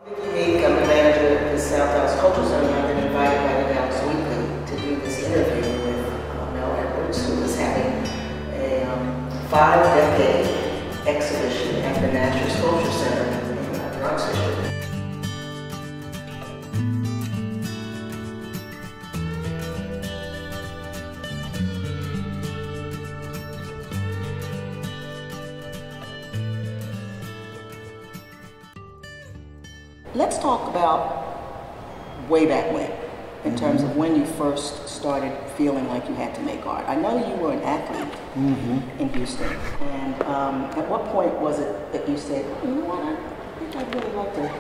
Vicki, Meek, I'm the manager of the Nasher Sculpture Center. I've been invited by the Dallas Weekly to do this interview with Melvin, who is having a 5-decade exhibition at the Nasher Sculpture Center in Rochester. Let's talk about way back when, in terms of when you first started feeling like you had to make art. I know you were an athlete in Houston, and at what point was it that you said, you know what, I think I'd really like to?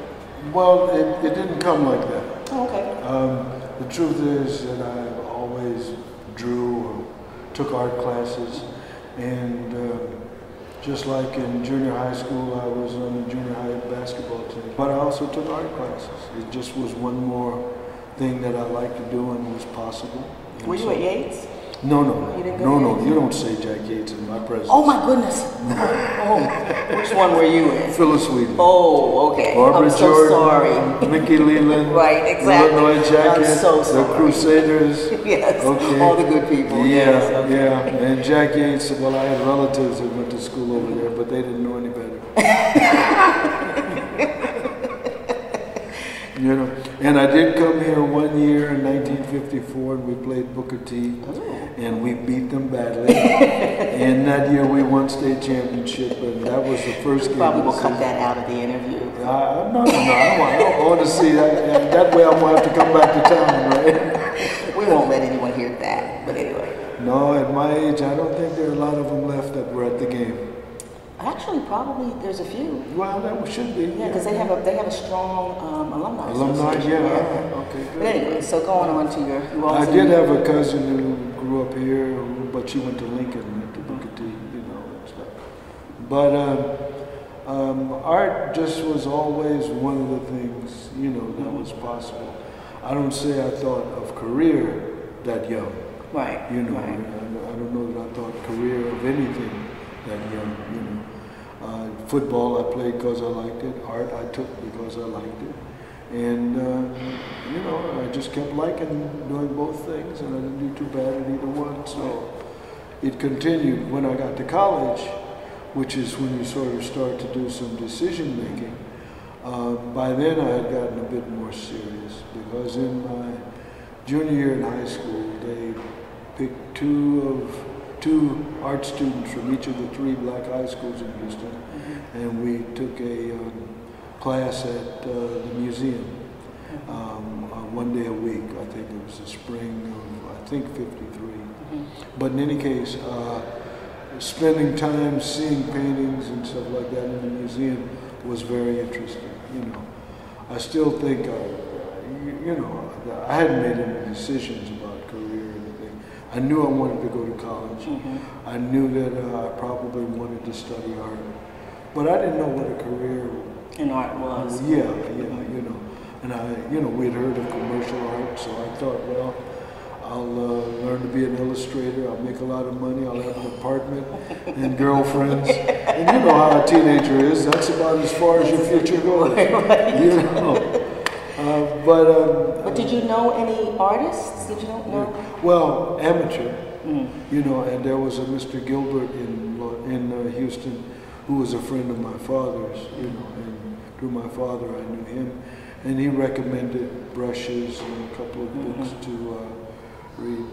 Well, it didn't come like that. Oh, okay. The truth is that I always drew or took art classes, and just like in junior high school, I was on the junior high basketball team. But I also took art classes. It just was one more thing that I liked to do and was possible. Were you at Yates? No. You didn't go to Yates? You don't say Jack Yates in my presence. Oh my goodness. Oh, which one were you in? Phyllis Wheaton. Oh, okay. Barbara I'm so Jordan, sorry. Mickey Leland. Right, exactly. Illinois Jacket. I'm so sorry. The Crusaders. Yes, okay. all the good people. Yeah, yes, okay. yeah. And Jack Yates, well, I had relatives that went to school over there, but they didn't know any better. You know, and I did come here one year in 1954, and we played Booker T, and we beat them badly. And that year we won state championship, and that was the first game. Probably will cut that out of the interview. No, I want to see that. That way I'm going to have to come back to town, right? We won't let anyone hear that, but anyway. No, at my age, I don't think there are a lot of them left that were at the game. Actually, probably there's a few. Well, that should be. Yeah, because they have a strong alumni. Alumni, yeah. Okay, good. But anyway, so going on to your. I did have a cousin who grew up here, but she went to Lincoln, went to Booker T, you know, and stuff. But art just was always one of the things, you know, that was possible. I don't say I thought of career that young. Right. You know, right. I don't know that I thought career of anything that young, you know. Football I played because I liked it. Art I took because I liked it. And, you know, I just kept liking doing both things, and I didn't do too bad at either one. So it continued. When I got to college, which is when you sort of start to do some decision making, by then I had gotten a bit more serious, because in my junior year in high school, they picked two art students from each of the 3 black high schools in Houston, and we took a class at the museum one day a week. I think it was the spring of, I think, '53. But in any case, spending time seeing paintings and stuff like that in the museum was very interesting. You know, I still think, you know, I hadn't made any decisions about career or anything. I knew I wanted to go to college. I knew that I probably wanted to study art, but I didn't know what a career in art was. Yeah, you know, and you know, we'd heard of commercial art, so I thought, well, I'll learn to be an illustrator. I'll make a lot of money. I'll have an apartment and girlfriends, and you know how a teenager is. That's about as far as your future goes. You know. But did you know any artists? Did you know? Well, amateur, you know, and there was a Mr. Gilbert in Houston who was a friend of my father's, you know, and through my father I knew him, and he recommended brushes and a couple of books to read.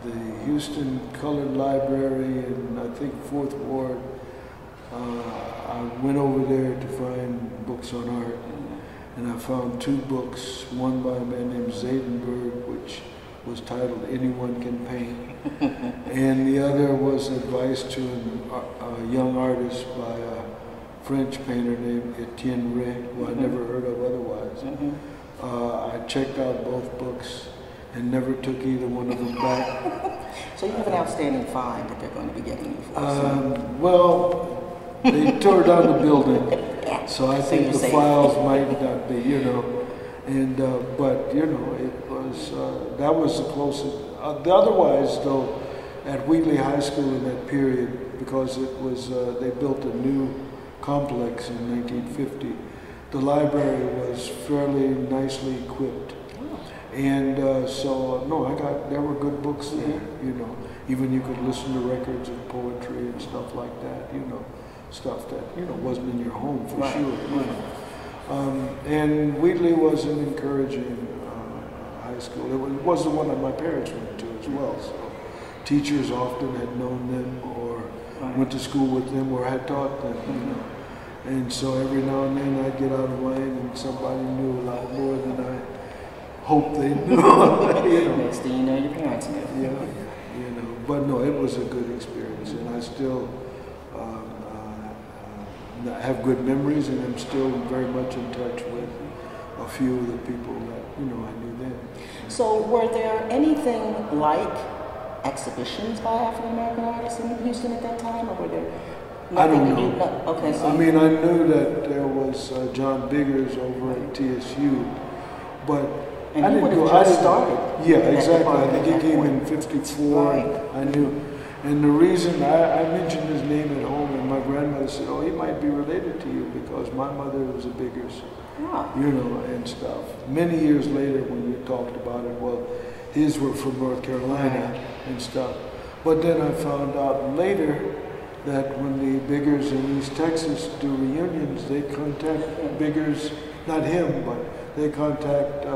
The Houston Colored Library in, I think, 4th Ward, I went over there to find books on art, and I found 2 books, one by a man named Zadenberg, which was titled Anyone Can Paint, and the other was advice to a young artist by a French painter named Etienne Ray, who I never heard of otherwise. I checked out both books and never took either one of them back. So you have an outstanding fine that they're going to be getting you for. Well, they tore down the building, so I think the files might not be, you know. And but you know, it was that was the closest. Otherwise, though, at Wheatley High School in that period, because it was they built a new complex in 1950. The library was fairly nicely equipped. And there were good books there, you know. Even you could listen to records of poetry and stuff like that, you know, stuff that, you know, wasn't in your home for sure. You know. And Wheatley was an encouraging high school. It was the one that my parents went to as well. So teachers often had known them or went to school with them or had taught them, you know. And so every now and then I'd get out of line and somebody knew a lot more than I hoped they knew. You know. Next thing you know, your parents knew. Yeah, you know. But no, it was a good experience, and I still have good memories, and I'm still very much in touch with a few of the people that, you know, I knew then. So were there anything like exhibitions by African American artists in Houston at that time, or were there? I don't know. Okay, so I mean, I knew that there was John Biggers over at TSU, but and I didn't go. I started. Yeah, exactly. I think he came in '54. Right. I knew, and the reason I mentioned his name at home, and my grandmother said, "Oh, he might be related to you because my mother was a Biggers, you know, and stuff." Many years later, when we talked about it, well, his were from North Carolina and stuff. But then I found out later that when the Biggers in East Texas do reunions, they contact Biggers, not him, but they contact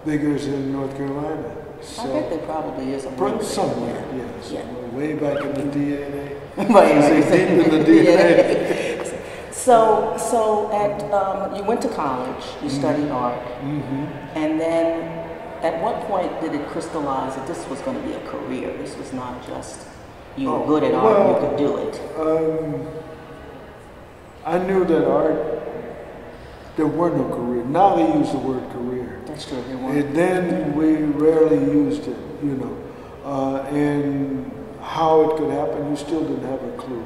Biggers in North Carolina. So, I bet there probably is a link somewhere, yes. Yeah. Way back in the DNA. Right. Deep in the DNA. So at you went to college, you studied art, and then at what point did it crystallize that this was going to be a career? This was not just you were good at art, you could do it. I knew that art, there were no career. Now they use the word career. That's true, there were. And then we rarely used it, you know. And how it could happen, you still didn't have a clue.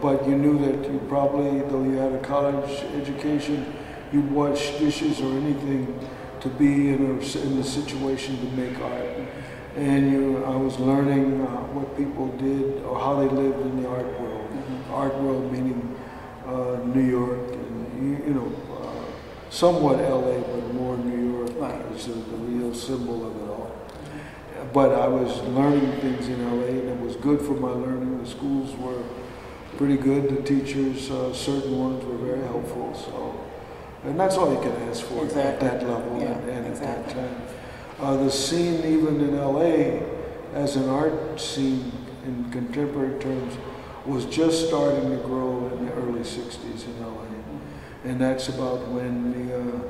But you knew that you probably, though you had a college education, you'd wash dishes or anything to be in a situation to make art. And I was learning what people did or how they lived in the art world. Art world meaning New York and, you know, somewhat LA, but more New York is the real symbol of it all. But I was learning things in LA, and it was good for my learning. The schools were pretty good. The teachers, certain ones were very helpful. So, and that's all you can ask for at that level and at that time. The scene, even in LA, as an art scene in contemporary terms, was just starting to grow in the early 60s in LA. And that's about when the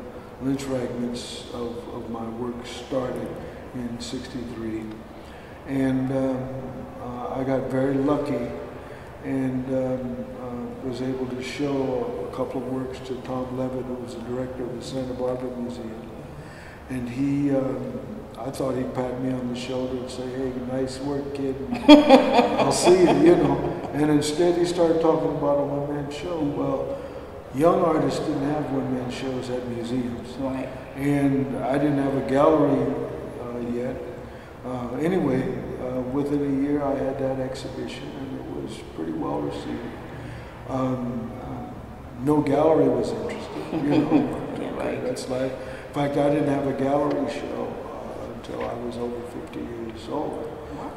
lynch fragments of my work started in '63. And I got very lucky and was able to show a couple of works to Tom Levitt, who was the director of the Santa Barbara Museum. And he, I thought he'd pat me on the shoulder and say, "Hey, nice work, kid. I'll see you," you know. And instead he started talking about a one-man show. Well, young artists didn't have one-man shows at museums. Right. And I didn't have a gallery yet. Anyway, within a year I had that exhibition, and it was pretty well received. No gallery was interested, you know. That's life. In fact, I didn't have a gallery show until I was over 50 years old.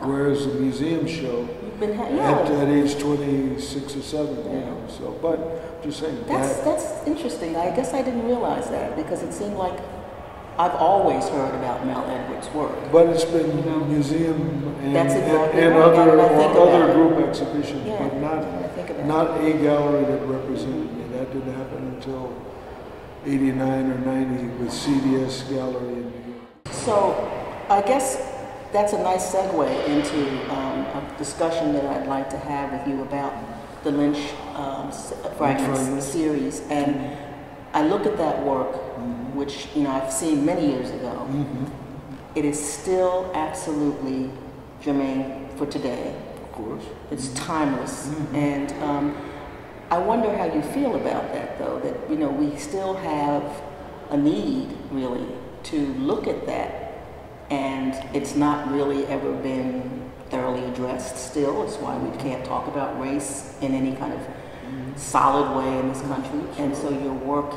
Whereas the museum show at age 26 or 7, you know. So, but just saying. That's interesting. I guess I didn't realize that because it seemed like I've always heard about Mel Edwards' work. But it's been museum and other group exhibitions, but not a gallery that represented me. That didn't happen until 89 or 90 with CDS Gallery in New York. So I guess that's a nice segue into a discussion that I'd like to have with you about the Lynch Fragments series. And I look at that work, which I've seen many years ago. It is still absolutely germane for today. Of course. It's timeless. And I wonder how you feel about that, though, that, we still have a need, really, to look at that, and it's not really ever been thoroughly addressed still. It's why we can't talk about race in any kind of solid way in this country, and so your work,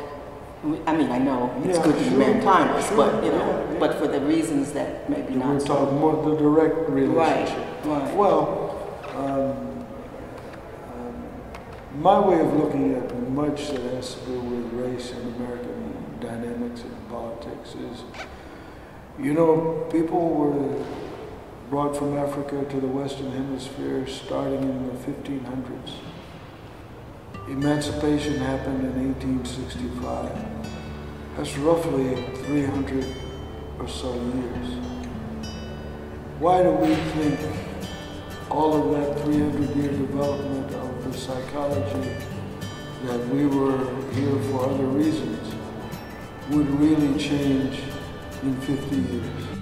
I mean, I know it's good to be sure. man-timeless, Sure. but, you know, Yeah. but for the reasons that maybe We're not so. talking more the direct relationship. Right. Well, my way of looking at much that has to do with race and American dynamics and politics is, you know, people were brought from Africa to the Western Hemisphere starting in the 1500s. Emancipation happened in 1865. That's roughly 300 or so years. Why do we think all of that 300-year development of the psychology that we were here for other reasons would really change in 50 years?